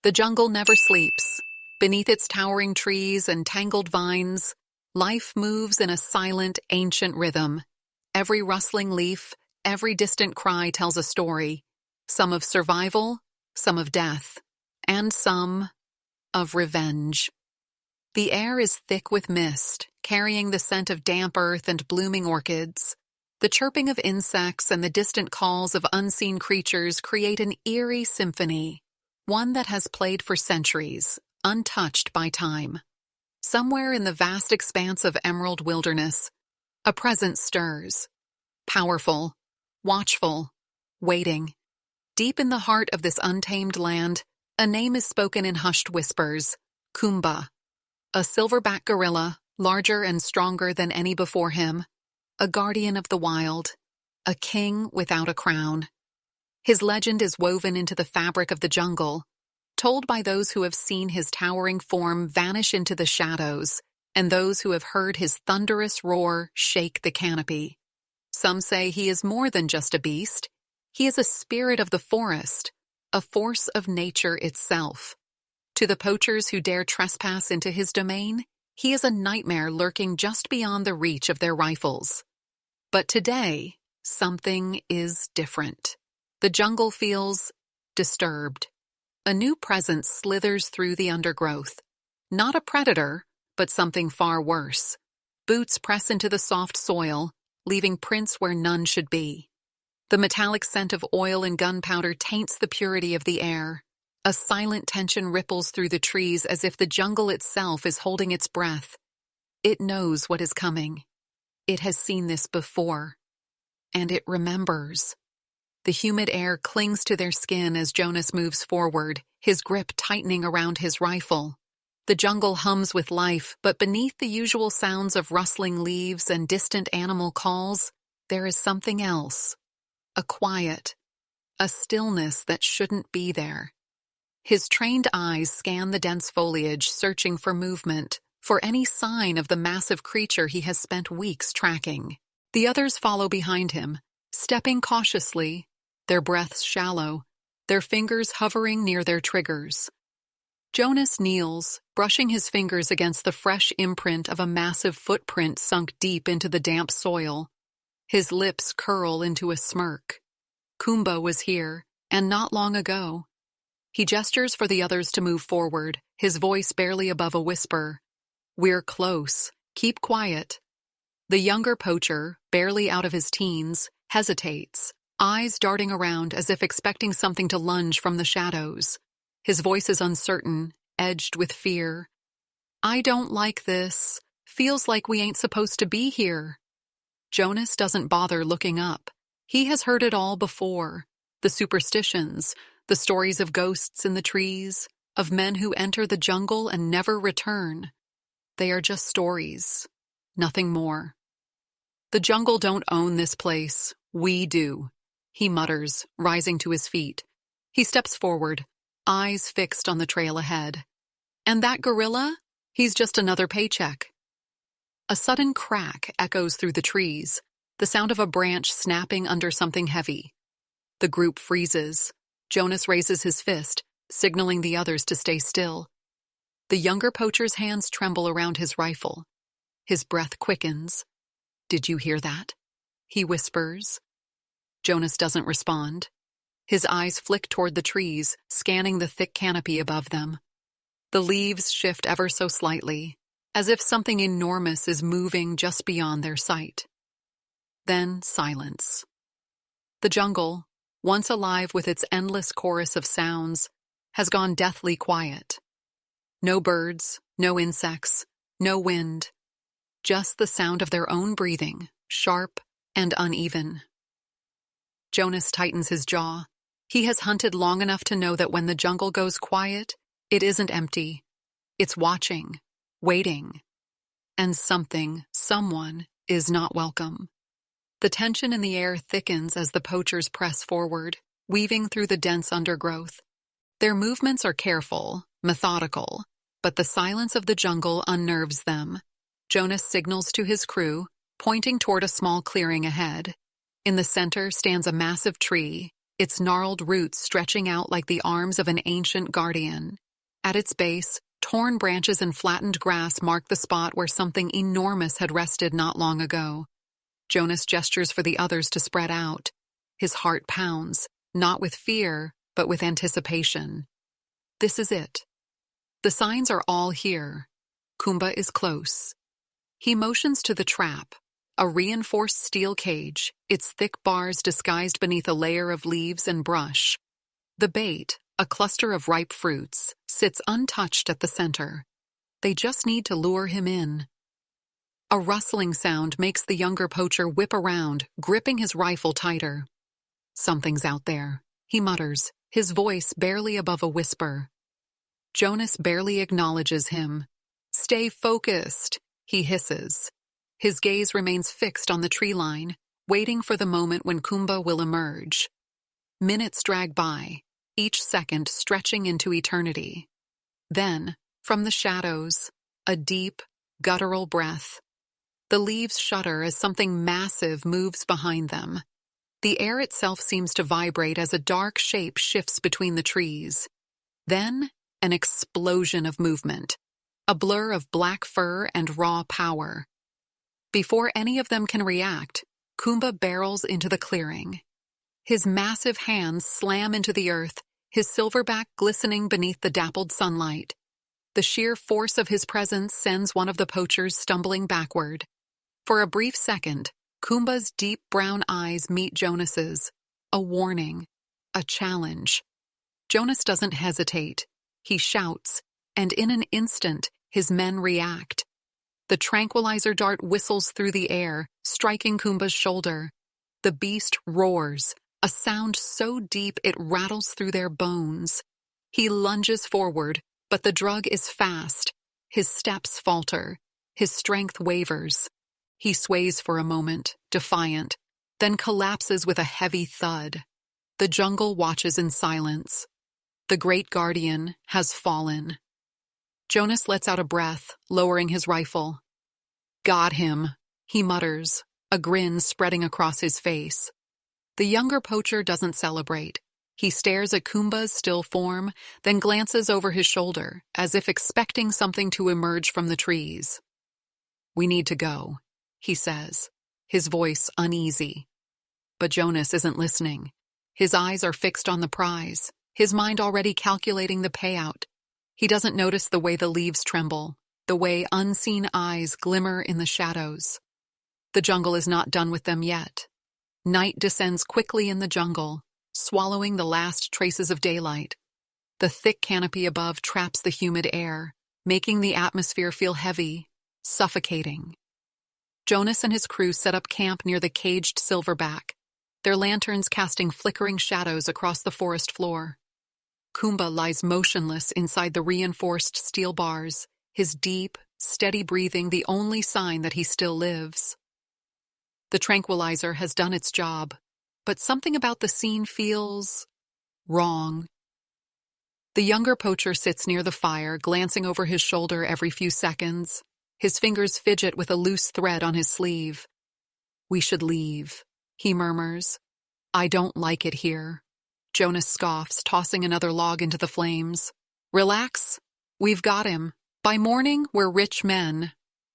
The jungle never sleeps. Beneath its towering trees and tangled vines, life moves in a silent, ancient rhythm. Every rustling leaf, every distant cry tells a story, some of survival, some of death, and some of revenge. The air is thick with mist, carrying the scent of damp earth and blooming orchids. The chirping of insects and the distant calls of unseen creatures create an eerie symphony, one that has played for centuries, untouched by time. Somewhere in the vast expanse of emerald wilderness, a presence stirs. Powerful, watchful, waiting. Deep in the heart of this untamed land, a name is spoken in hushed whispers: Kumba. A silverback gorilla, larger and stronger than any before him. A guardian of the wild. A king without a crown. His legend is woven into the fabric of the jungle, told by those who have seen his towering form vanish into the shadows, and those who have heard his thunderous roar shake the canopy. Some say he is more than just a beast. He is a spirit of the forest, a force of nature itself. To the poachers who dare trespass into his domain, he is a nightmare lurking just beyond the reach of their rifles. But today, something is different. The jungle feels disturbed. A new presence slithers through the undergrowth. Not a predator, but something far worse. Boots press into the soft soil, leaving prints where none should be. The metallic scent of oil and gunpowder taints the purity of the air. A silent tension ripples through the trees as if the jungle itself is holding its breath. It knows what is coming. It has seen this before. And it remembers. The humid air clings to their skin as Jonas moves forward, his grip tightening around his rifle. The jungle hums with life, but beneath the usual sounds of rustling leaves and distant animal calls, there is something else. A quiet, a stillness that shouldn't be there. His trained eyes scan the dense foliage, searching for movement, for any sign of the massive creature he has spent weeks tracking. The others follow behind him, stepping cautiously, their breaths shallow, their fingers hovering near their triggers. Jonas kneels, brushing his fingers against the fresh imprint of a massive footprint sunk deep into the damp soil. His lips curl into a smirk. Kumba was here, and not long ago. He gestures for the others to move forward, his voice barely above a whisper. "We're close. Keep quiet." The younger poacher, barely out of his teens, hesitates, eyes darting around as if expecting something to lunge from the shadows. His voice is uncertain, edged with fear. "I don't like this. Feels like we ain't supposed to be here." Jonas doesn't bother looking up. He has heard it all before. The superstitions, the stories of ghosts in the trees, of men who enter the jungle and never return. They are just stories, nothing more. "The jungle don't own this place. We do," he mutters, rising to his feet. He steps forward, eyes fixed on the trail ahead. "And that gorilla? He's just another paycheck." A sudden crack echoes through the trees, the sound of a branch snapping under something heavy. The group freezes. Jonas raises his fist, signaling the others to stay still. The younger poacher's hands tremble around his rifle. His breath quickens. "Did you hear that?" he whispers. Jonas doesn't respond. His eyes flick toward the trees, scanning the thick canopy above them. The leaves shift ever so slightly, as if something enormous is moving just beyond their sight. Then silence. The jungle, once alive with its endless chorus of sounds, has gone deathly quiet. No birds, no insects, no wind. Just the sound of their own breathing, sharp and uneven. Jonas tightens his jaw. He has hunted long enough to know that when the jungle goes quiet, it isn't empty. It's watching, waiting. And someone is not welcome. The tension in the air thickens as the poachers press forward, weaving through the dense undergrowth. Their movements are careful, methodical, but the silence of the jungle unnerves them. Jonas signals to his crew, pointing toward a small clearing ahead. In the center stands a massive tree, its gnarled roots stretching out like the arms of an ancient guardian. At its base, torn branches and flattened grass mark the spot where something enormous had rested not long ago. Jonas gestures for the others to spread out. His heart pounds, not with fear, but with anticipation. This is it. The signs are all here. Kumba is close. He motions to the trap, a reinforced steel cage, its thick bars disguised beneath a layer of leaves and brush. The bait, a cluster of ripe fruits, sits untouched at the center. They just need to lure him in. A rustling sound makes the younger poacher whip around, gripping his rifle tighter. Something's out there, he mutters, his voice barely above a whisper. Jonas barely acknowledges him. Stay focused, he hisses. His gaze remains fixed on the tree line, waiting for the moment when Kumba will emerge. Minutes drag by, each second stretching into eternity. Then, from the shadows, a deep, guttural breath. The leaves shudder as something massive moves behind them. The air itself seems to vibrate as a dark shape shifts between the trees. Then, an explosion of movement. A blur of black fur and raw power. Before any of them can react, Kumba barrels into the clearing. His massive hands slam into the earth, his silverback glistening beneath the dappled sunlight. The sheer force of his presence sends one of the poachers stumbling backward. For a brief second, Kumba's deep brown eyes meet Jonas's, a warning, a challenge. Jonas doesn't hesitate. He shouts, and in an instant, his men react. The tranquilizer dart whistles through the air, striking Kumba's shoulder. The beast roars, a sound so deep it rattles through their bones. He lunges forward, but the drug is fast. His steps falter. His strength wavers. He sways for a moment, defiant, then collapses with a heavy thud. The jungle watches in silence. The great guardian has fallen. Jonas lets out a breath, lowering his rifle. Got him, he mutters, a grin spreading across his face. The younger poacher doesn't celebrate. He stares at Kumba's still form, then glances over his shoulder, as if expecting something to emerge from the trees. We need to go, he says, his voice uneasy. But Jonas isn't listening. His eyes are fixed on the prize, his mind already calculating the payout. He doesn't notice the way the leaves tremble, the way unseen eyes glimmer in the shadows. The jungle is not done with them yet. Night descends quickly in the jungle, swallowing the last traces of daylight. The thick canopy above traps the humid air, making the atmosphere feel heavy, suffocating. Jonas and his crew set up camp near the caged silverback, their lanterns casting flickering shadows across the forest floor. Kumba lies motionless inside the reinforced steel bars, his deep, steady breathing the only sign that he still lives. The tranquilizer has done its job, but something about the scene feels wrong. The younger poacher sits near the fire, glancing over his shoulder every few seconds. His fingers fidget with a loose thread on his sleeve. We should leave, he murmurs. I don't like it here. Jonas scoffs, tossing another log into the flames. Relax. We've got him. By morning, we're rich men.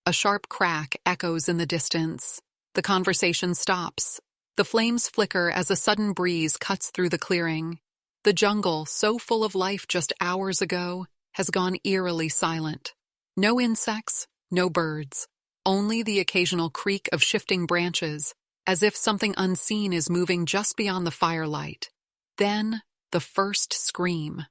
A sharp crack echoes in the distance. The conversation stops. The flames flicker as a sudden breeze cuts through the clearing. The jungle, so full of life just hours ago, has gone eerily silent. No insects, no birds. Only the occasional creak of shifting branches, as if something unseen is moving just beyond the firelight. Then, the first scream.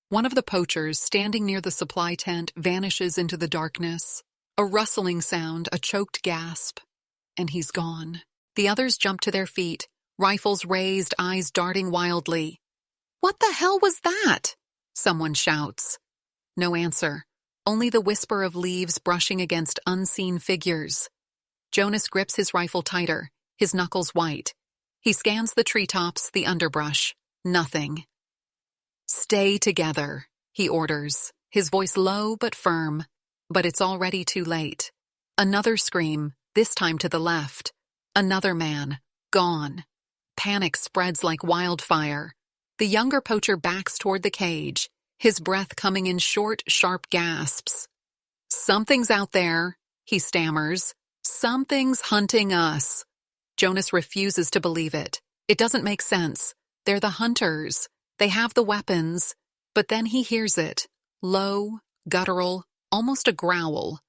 One of the poachers, standing near the supply tent, vanishes into the darkness. A rustling sound, a choked gasp, and he's gone. The others jump to their feet, rifles raised, eyes darting wildly. What the hell was that? Someone shouts. No answer, only the whisper of leaves brushing against unseen figures. Jonas grips his rifle tighter, his knuckles white. He scans the treetops, the underbrush. Nothing. Stay together, he orders, his voice low but firm. But it's already too late. Another scream, this time to the left. Another man, gone. Panic spreads like wildfire. The younger poacher backs toward the cage, his breath coming in short, sharp gasps. "Something's out there," he stammers. "Something's hunting us." Jonas refuses to believe it. It doesn't make sense. They're the hunters. They have the weapons. But then he hears it. Low, guttural, almost a growl.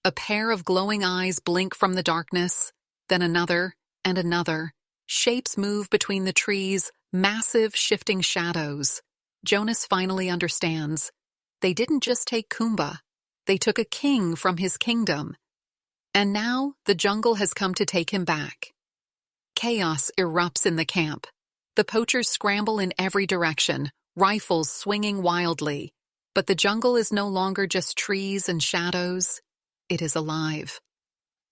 A pair of glowing eyes blink from the darkness, then another and another. Shapes move between the trees, massive, shifting shadows. Jonas finally understands. They didn't just take Kumba. They took a king from his kingdom. And now the jungle has come to take him back. Chaos erupts in the camp. The poachers scramble in every direction, rifles swinging wildly. But the jungle is no longer just trees and shadows. It is alive.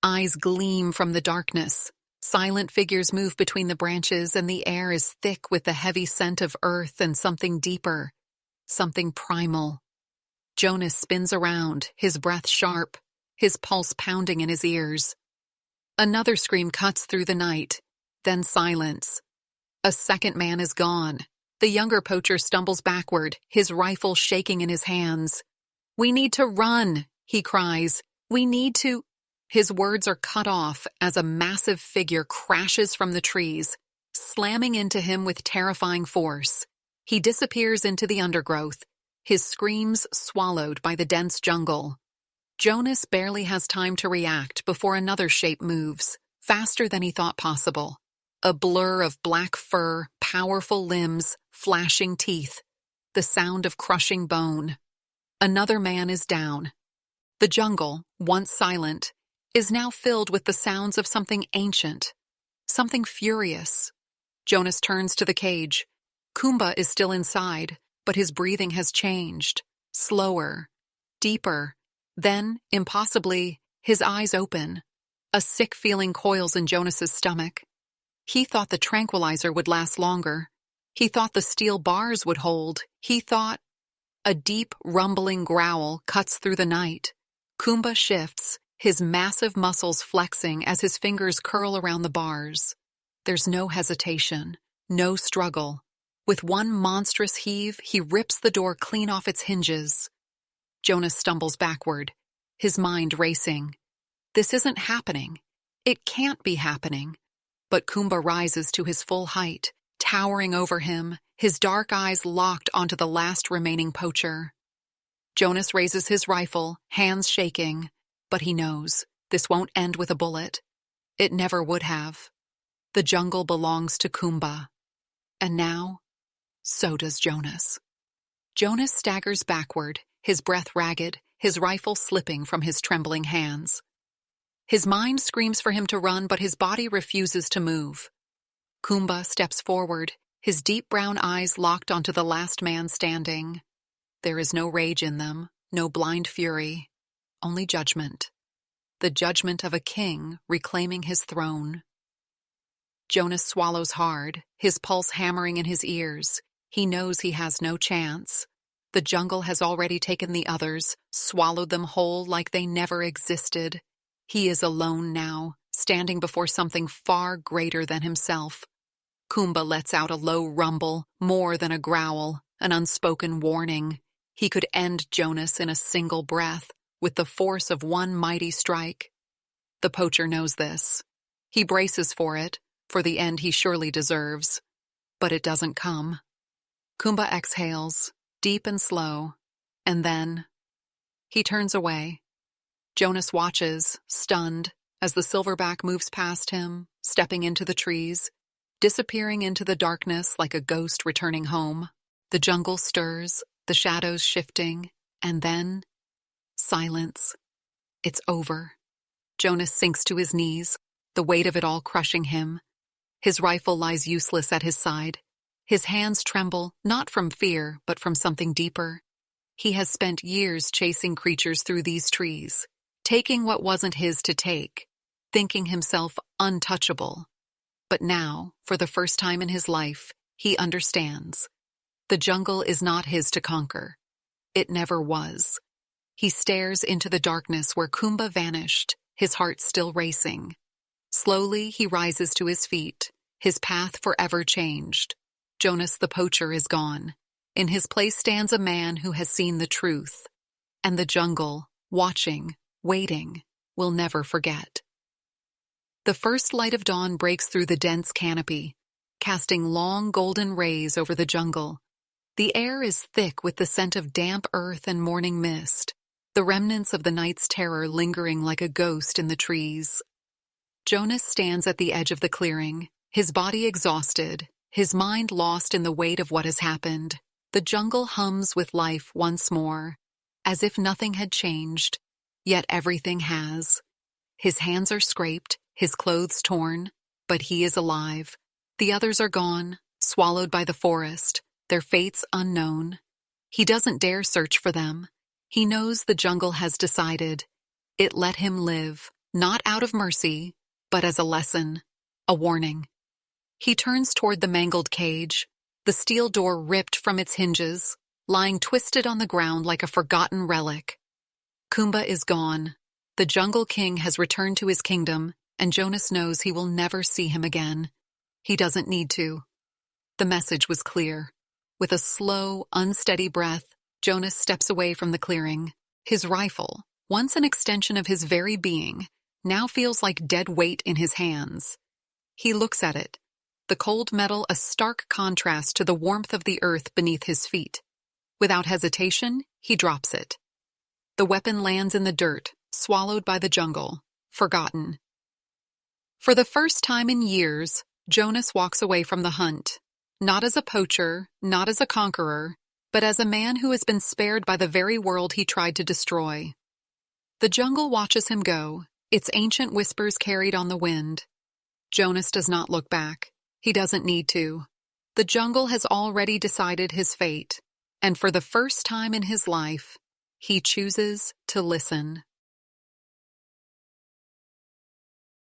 Eyes gleam from the darkness. Silent figures move between the branches, and the air is thick with the heavy scent of earth and something deeper, something primal. Jonas spins around, his breath sharp, his pulse pounding in his ears. Another scream cuts through the night, then silence. A second man is gone. The younger poacher stumbles backward, his rifle shaking in his hands. "We need to run," he cries. "We need to—" His words are cut off as a massive figure crashes from the trees, slamming into him with terrifying force. He disappears into the undergrowth, his screams swallowed by the dense jungle. Jonas barely has time to react before another shape moves, faster than he thought possible. A blur of black fur, powerful limbs, flashing teeth, the sound of crushing bone. Another man is down. The jungle, once silent, is now filled with the sounds of something ancient, something furious. Jonas turns to the cage. Kumba is still inside, but his breathing has changed. Slower, deeper. Then, impossibly, his eyes open. A sick feeling coils in Jonas's stomach. He thought the tranquilizer would last longer. He thought the steel bars would hold. He thought— A deep, rumbling growl cuts through the night. Kumba shifts, his massive muscles flexing as his fingers curl around the bars. There's no hesitation, no struggle. With one monstrous heave, he rips the door clean off its hinges. Jonas stumbles backward, his mind racing. This isn't happening. It can't be happening. But Kumba rises to his full height, towering over him, his dark eyes locked onto the last remaining poacher. Jonas raises his rifle, hands shaking. But he knows this won't end with a bullet. It never would have. The jungle belongs to Kumba. And now, so does Jonas. Jonas staggers backward, his breath ragged, his rifle slipping from his trembling hands. His mind screams for him to run, but his body refuses to move. Kumba steps forward, his deep brown eyes locked onto the last man standing. There is no rage in them, no blind fury. Only judgment. The judgment of a king reclaiming his throne. Jonas swallows hard, his pulse hammering in his ears. He knows he has no chance. The jungle has already taken the others, swallowed them whole like they never existed. He is alone now, standing before something far greater than himself. Kumba lets out a low rumble, more than a growl, an unspoken warning. He could end Jonas in a single breath, with the force of one mighty strike. The poacher knows this. He braces for it, for the end he surely deserves. But it doesn't come. Kumba exhales, deep and slow, and then he turns away. Jonas watches, stunned, as the silverback moves past him, stepping into the trees, disappearing into the darkness like a ghost returning home. The jungle stirs, the shadows shifting, and then silence. It's over. Jonas sinks to his knees, the weight of it all crushing him. His rifle lies useless at his side. His hands tremble, not from fear, but from something deeper. He has spent years chasing creatures through these trees, taking what wasn't his to take, thinking himself untouchable. But now, for the first time in his life, he understands. The jungle is not his to conquer. It never was. He stares into the darkness where Kumba vanished, his heart still racing. Slowly, he rises to his feet, his path forever changed. Jonas the poacher is gone. In his place stands a man who has seen the truth. And the jungle, watching, waiting, will never forget. The first light of dawn breaks through the dense canopy, casting long golden rays over the jungle. The air is thick with the scent of damp earth and morning mist, the remnants of the night's terror lingering like a ghost in the trees. Jonas stands at the edge of the clearing, his body exhausted, his mind lost in the weight of what has happened. The jungle hums with life once more, as if nothing had changed, yet everything has. His hands are scraped, his clothes torn, but he is alive. The others are gone, swallowed by the forest, their fates unknown. He doesn't dare search for them. He knows the jungle has decided. It let him live, not out of mercy, but as a lesson, a warning. He turns toward the mangled cage, the steel door ripped from its hinges, lying twisted on the ground like a forgotten relic. Kumba is gone. The Jungle King has returned to his kingdom, and Jonas knows he will never see him again. He doesn't need to. The message was clear. With a slow, unsteady breath, Jonas steps away from the clearing. His rifle, once an extension of his very being, now feels like dead weight in his hands. He looks at it, the cold metal a stark contrast to the warmth of the earth beneath his feet. Without hesitation, he drops it. The weapon lands in the dirt, swallowed by the jungle, forgotten. For the first time in years, Jonas walks away from the hunt, not as a poacher, not as a conqueror, but as a man who has been spared by the very world he tried to destroy. The jungle watches him go, its ancient whispers carried on the wind. Jonas does not look back. He doesn't need to. The jungle has already decided his fate, and for the first time in his life, he chooses to listen.